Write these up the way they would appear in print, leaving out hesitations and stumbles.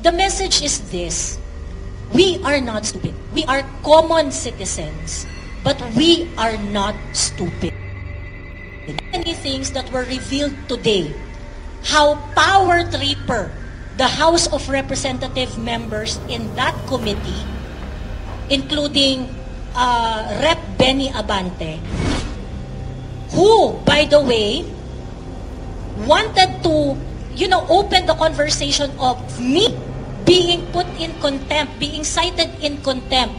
the message is this. We are not stupid. We are common citizens, but we are not stupid. Many things that were revealed today, how power tripper the House of Representative members in that committee, including Rep. Benny Abante, who, by the way, wanted to, open the conversation of me being put in contempt, being cited in contempt,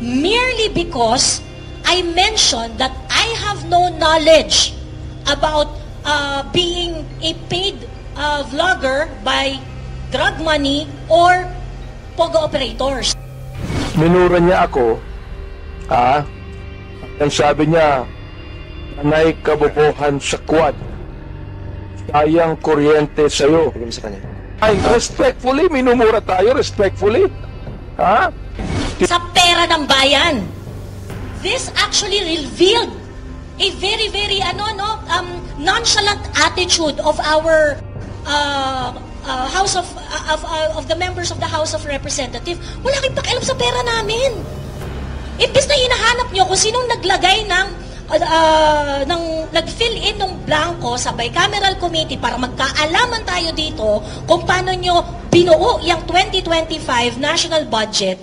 merely because I mentioned that I have no knowledge about being a paid vlogger by drug money or POGO operators. Minura niya ako, ang sabi niya, nanay kabobohan sa quad, sayang kuryente sa'yo. Ay, respectfully, minumura tayo, respectfully. Sa pera ng bayan. This actually revealed a very, very, nonchalant attitude of our of the members of the House of Representatives. Wala kayong pakialam sa pera namin. Imbis na hinahanap nyo kung sinong naglagay ng nag-fill in ng blanco sa bicameral committee para magkaalaman tayo dito kung paano nyo binuo yung 2025 national budget.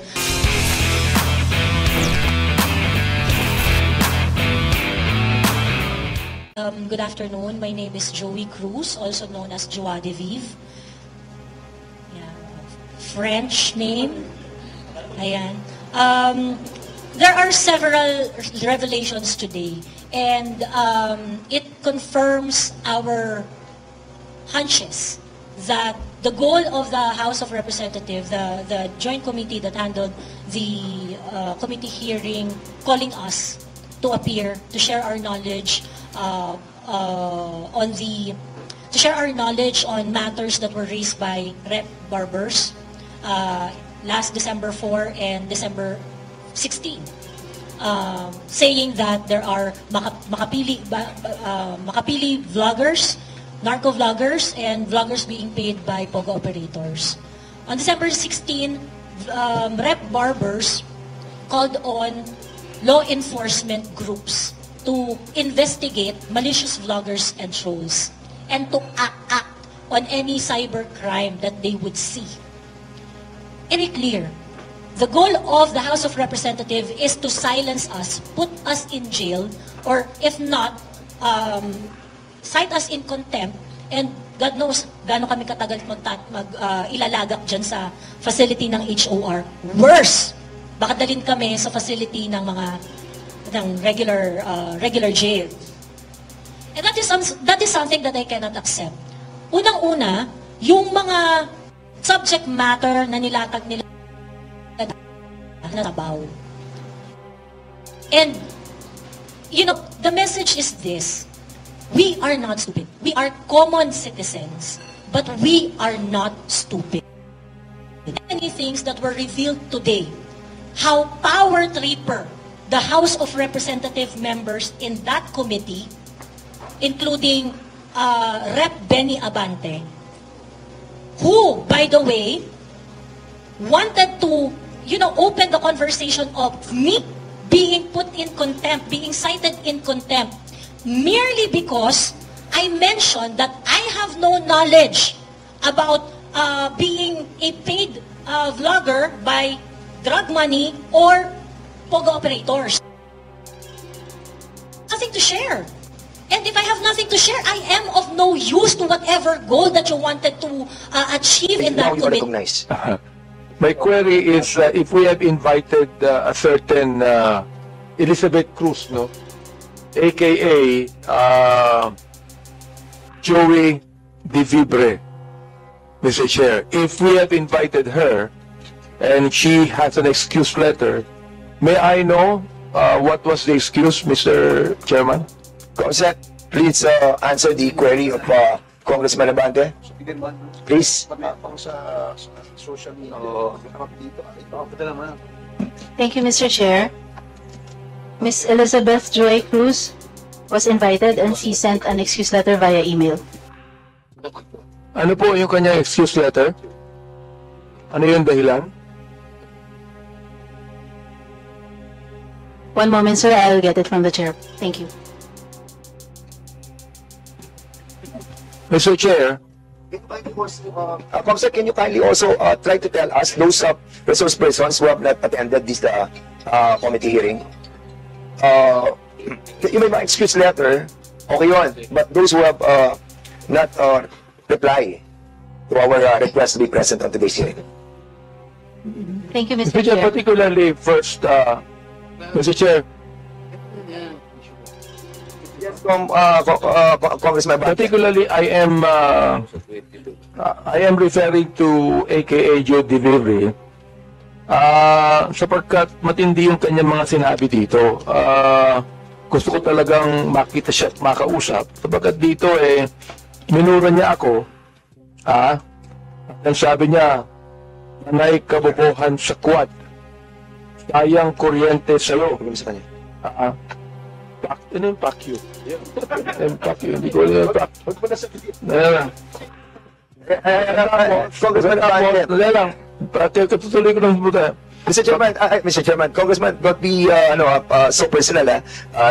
Good afternoon. My name is Joey Cruz, also known as Joie de Vive. Yeah. French name. Ayan. There are several revelations today, and it confirms our hunches that the goal of the House of Representatives, the joint committee that handled the committee hearing, calling us to appear, to share our knowledge on matters that were raised by Rep. Barbers last December 4 and December 16, saying that there are makapili vloggers, narco vloggers, and vloggers being paid by POGO operators. On December 16, Rep. Barbers called on law enforcement groups to investigate malicious vloggers and trolls and to act on any cyber crime that they would see. Very clear. The goal of the House of Representatives is to silence us, put us in jail, or if not, cite us in contempt, and God knows gaano kami katagal ilalagak dyan sa facility ng HOR. Worse, baka dalhin kami sa facility ng regular jail. And that is something that I cannot accept. Unang-una, yung mga subject matter na nilatag nila na sabaw. And, the message is this. We are not stupid. We are common citizens, but we are not stupid. Many things that were revealed today, how power tripper the House of Representative members in that committee, including Rep. Benny Abante, who, by the way, wanted to open the conversation of me being put in contempt, being cited in contempt, merely because I mentioned that I have no knowledge about being a paid vlogger by drug money or POGO operators. Nothing to share. And if I have nothing to share, I am of no use to whatever goal that you wanted to achieve in that committee. My query is, if we have invited a certain Elizabeth Cruz, a.k.a. Joey de Vive, Mr. Chair, if we have invited her and she has an excuse letter, may I know what was the excuse, Mr. Chairman? Consent, please answer the query of Congressman Abante. Please. Thank you, Mr. Chair. Ms. Elizabeth Joy Cruz was invited and she sent an excuse letter via email. Ano po yung kanyang excuse letter? Ano yung dahilan? One moment, sir. I'll get it from the chair. Thank you. Mr. Chair, Comsec, can you kindly also try to tell us those resource persons who have not attended this committee hearing? Yung may mga excuse letter, okay yun. But those who have not reply to our request to be present on today's hearing. Thank you, Mr. Mr. Chair, Chair. particularly first, Mr. Chair, Yes, from Congressman Abante. particularly I am referring to AKA Joe Delivery sapagkat matindi yung kanyang mga sinabi dito. Gusto ko talagang makita siya at makausap sapagkat dito minura niya ako. Ang sabi niya, nanay kabobohan sa quad. Sayang kuryente sa'yo. Ano yung pack you? Hindi ko alam yung pack. Congressman Abante. Katutuloy ko ng buta. Mr. Chairman, Congressman, don't be so personal.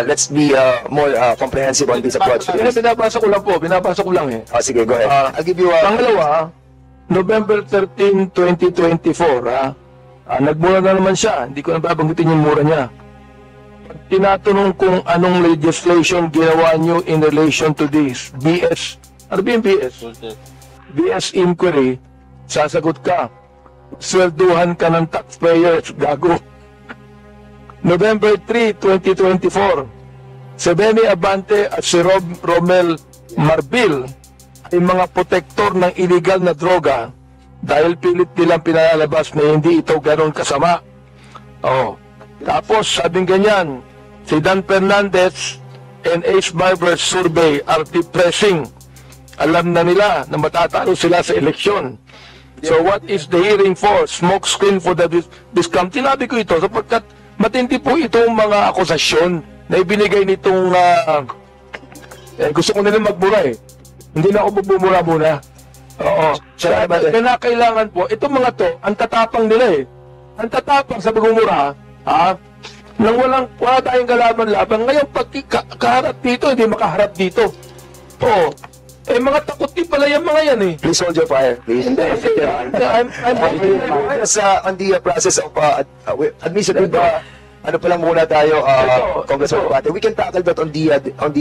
Let's be more comprehensive on this approach. Binabasa ko lang eh. Sige, go ahead. I'll give you Pangalawa, November 13, 2024, nagmura na naman siya. Hindi ko na babanggitin yung mura niya. Tinatanong kung anong legislation ginawa niyo in relation to this. BS. Ano ba yung BS? BS inquiry. Sasagot ka. Swelduhan ka ng taxpayers. Gago. November 3, 2024. Si Benny Abante at si Romel Marbil ay mga protektor ng illegal na droga dahil pilit nilang pinalalabas na hindi ito ganoon kasama. Tapos, sabing ganyan, si Dan Fernandez and Ace Barber's survey are depressing. Alam na nila na matatalo sila sa eleksyon. So what is the hearing for? Smoke screen for the discount. Tinabi ko ito sapagkat matindi po itong mga akusasyon na ibinigay nitong gusto ko nila magbura eh. Hindi na ako bubumura muna. Oo. Kaya kailangan po, itong mga to, ang tatapang nila eh. Ang tatapang sa pagmumura, nang wala tayong kalaban-laban. Ngayon, pag kaharap dito, hindi makaharap dito. Oo. Mga takot din pala yung mga yan eh. Please hold your fire, please. Hindi. I'm on the process of administrative, ano pa lang muna tayo, Congressman Abante. We can tackle that on the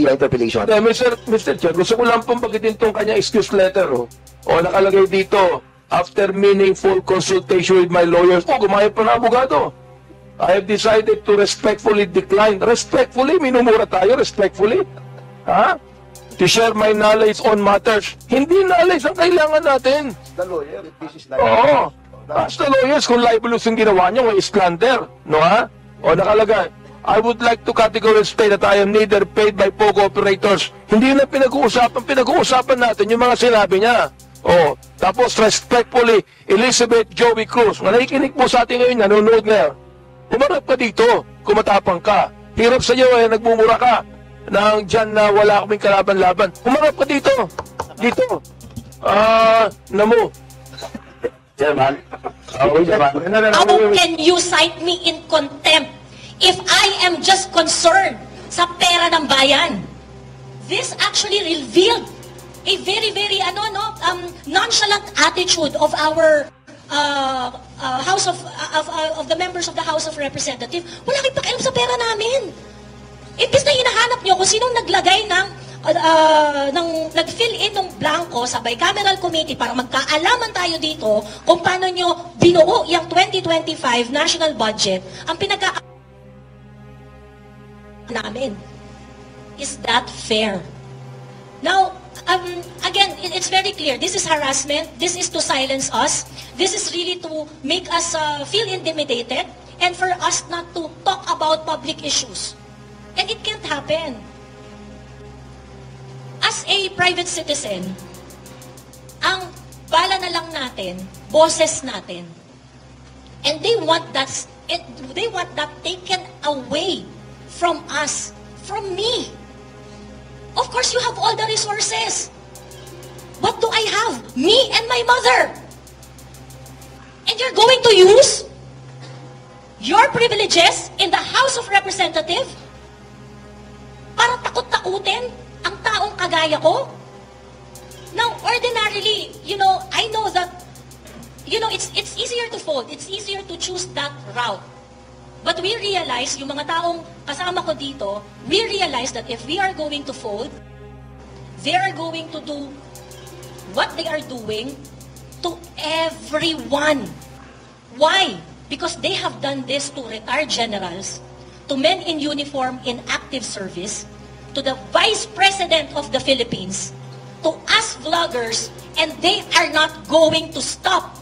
interpellation. Mr. Chair, gusto ko lang pong bagitin itong kanyang excuse letter. Nakalagay dito, after meaningful consultation with my lawyers, gumayad pa na abogado. I have decided to respectfully decline. Respectfully? Minumura tayo, respectfully? To share my knowledge on matters. Hindi knowledge ang kailangan natin. The lawyer, this is like... Oo. As the lawyers, kung libelous yung ginawa nyo, may slander. No, nakalagay. I would like to categorically state that I am neither paid by POGO operators. Hindi yun ang pinag-uusapan. Pinag-uusapan natin yung mga sinabi niya. Tapos respectfully, Elizabeth Joey Cruz. Nakikinig po sa atin ngayon, nanonood na. Umarap ka dito, kumatapang ka. Hirap sa iyo nagmumura ka. Nang dyan na wala kaming kalaban-laban. Umarap ka dito. Dito. Namo. Chairman. How can you cite me in contempt if I am just concerned sa pera ng bayan? This actually revealed a very, very nonchalant attitude of our House of the members of the House of Representatives. Wala kayong pakialam sa pera namin. Imbis na hinahanap nyo kung sinong naglagay nag-fill in ng blanco sa bicameral committee para magkaalaman tayo dito kung paano nyo binuo yung 2025 national budget, ang namin. Is that fair? Now, again, it's very clear. This is harassment. This is to silence us. This is really to make us feel intimidated and for us not to talk about public issues. And it can't happen. As a private citizen, ang bala na lang natin, boses natin. And they want that taken away from us, from me. Of course, you have all the resources. What do I have? Me and my mother. And you're going to use your privileges in the House of Representatives para takot-takutin ang taong kagaya ko? Now, ordinarily, I know that, it's easier to fold. It's easier to choose that route. But we realize, yung mga taong kasama ko dito, we realize that if we are going to fold, they are going to do what they are doing to everyone. Why? Because they have done this to retired generals, to men in uniform in active service, to the Vice President of the Philippines, to us vloggers, and they are not going to stop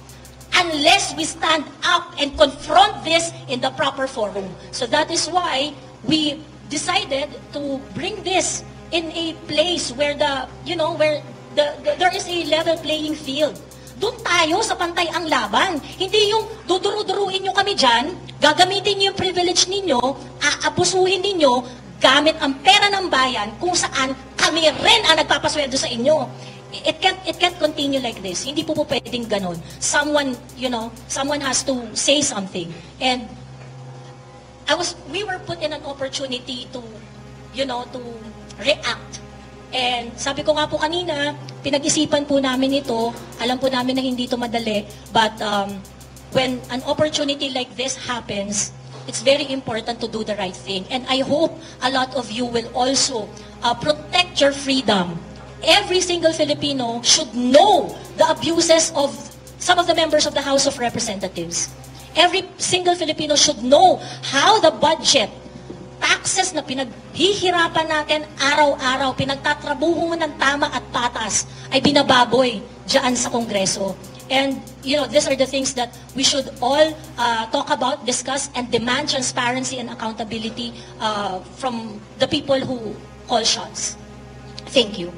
unless we stand up and confront this in the proper forum. So that is why we decided to bring this in a place where there is a level playing field. Doon tayo sa pantay ang laban. Hindi yung duduru-duruin nyo kami dyan, gagamitin nyo yung privilege ninyo, aabusuhin ninyo, gamit ang pera ng bayan kung saan kami rin ang nagpapasweldo sa inyo. It can't continue like this. Hindi po pwedeng ganon. Someone has to say something. And we were put in an opportunity to react. And sabi ko nga po kanina, pinag-isipan po namin ito. Alam po namin na hindi ito madali. But when an opportunity like this happens, it's very important to do the right thing. And I hope a lot of you will also protect your freedom. Every single Filipino should know the abuses of some of the members of the House of Representatives. Every single Filipino should know how the budget, taxes na pinaghihirapan natin araw-araw, pinagtatrabuho ng tama at patas, ay binababoy dyan sa Kongreso. And, these are the things that we should all talk about, discuss, and demand transparency and accountability from the people who call shots. Thank you.